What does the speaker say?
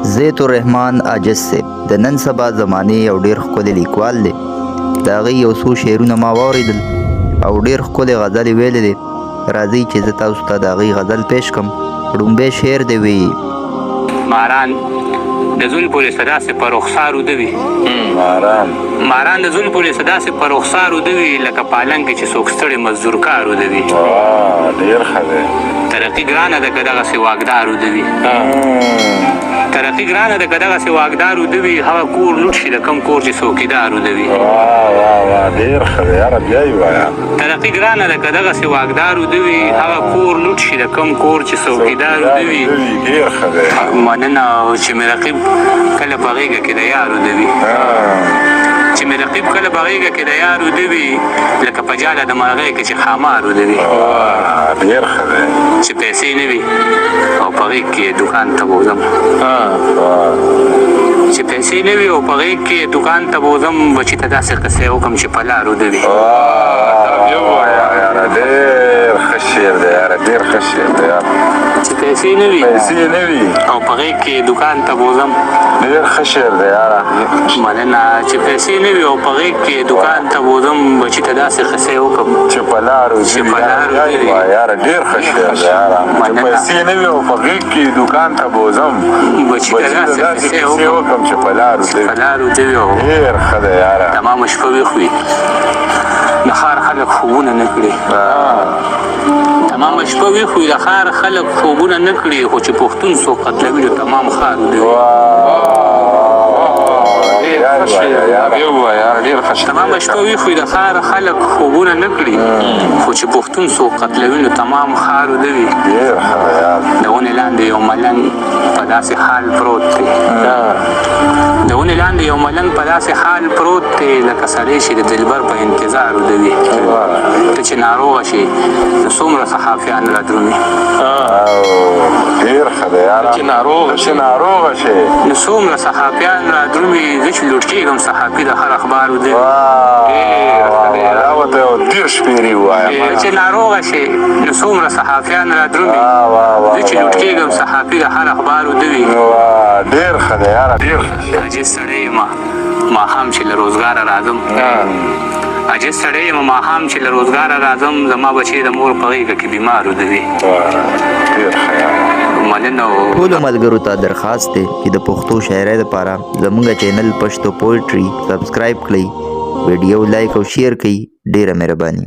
زید الرحمن عاجز صاحب د نن سبا زمانې یو ډېر ښکلی لیکوال دی. د هغې یو څو شعرونه ما واورېدل او ډېر ښکلې غزلې ویلې دي. راځئ چې زه تاسو ته د هغې غزل پیش کړم. ړومبی شعر دی وایي: ماران د زلفو له صدا سې په رخسار اوده وي. ماران د زلفو له صدا سې په رخسار اوده وي، لکه پالنګ کې چې څوک ستړی مزدور کار اوده وي. ډېر ښه دی. ترقي ګرانه ده که دغسې واکدار اوده وي. ترقي ګرانه ده که دغسې واکدار اوده وي، هغه کور لوټ شي د کوم کور چې څوکیدار اوده وي. ډېر ښه دی یاره، بیا یې وایه. ترقي ګرانه ده که دغسې واکدار اوده وي، هغه کور لوټ شي د کوم کور چې څوکیدار اوده وي. ډېر ښه دی. مننه چې مې رقیب کله په غېږه کې د یار اوده وي. چې مې رقیب کله په غېږه کې د یار اوده وي، لکه په جاله د مرغۍ کې چې خامار اوده وي. ډېر ښه دی. چې پیسې نه وي او په غېږ کې دوکان ته بوځم. چې پیسې نه وي او په غېږ کې دوکان ته بوځم، بچي ته داسې قصې وکړم چې په لار اوده وي. ډېر ښه شعر دی یاره، ډېر ښه شعر دی یاره. چې پیسې نه وي او په غېږ کې دوکان ته بوځم. ډېر ښه شعر دی یاره. مننه. چې پیسې نه وي او په غېږ کې دوکان ته بوځم، بچي ته داسې قصې وکړم چې په لار اوده وي. یاره ډېر ښه شعر دی یاره. چې پیسې نه وي او په غېږ کې دوکان ته بوځم، بچي ته داسې قصې وکړم چې په لار اوده وي. ډېر ښه دی یاره. تمامه شپه ویښ وي، د ښار خلک خوبونه نه کړي. تمامه شپه ویښ وي، د ښار خلک خوبونه نه کړي، خو چې پښتون څوک قتلوي نو تمام ښار اوده وي. تمامه شپه ویښ وي، د ښار خلک خوبونه نه کړي، خو چې پښتون څوک قتلوي نو تمام ښار اوده وي. د ونې لاندې یو ملنګ په داسې حال پروت دی. د ونې لاندې یو ملنګ په داسې حال پروت دی، لکه سړی چې د دلبر په انتظار اوده وي. ته چې ناروغه شي نو څومره صحافیان رادرومي. ډېر ښه دی یاره. چې ناروغه شي نو څومره صحافیان رادرومي. زه چې لوټ کېږم صحافي د هر اخبار اوده وي. دا ورته یو دېرش پېرې ووایه. چې ناروغه شي نو څومره صحافیان رادرومي. زه چې لوټ کېږم صحافي د هر اخبار اوده وي. ډېر ښه دی یاره، ډېر ښه. عاجز سړی یم ماښام چې له روزګاره راځم. عاجز سړی یم ماښام چې له روزګاره راځم، زما بچی د مور په غېږه کې بیمار اوده وي. ډېر ښه یاره. مننه. ټولو ملګرو ته درخواست دی چې د پښتو شاعرۍ لپاره زموږ چینل پښتو پویټري سبسکرایب کړئ، ویډیو لایک او شیر کړئ. ډېره مهرباني.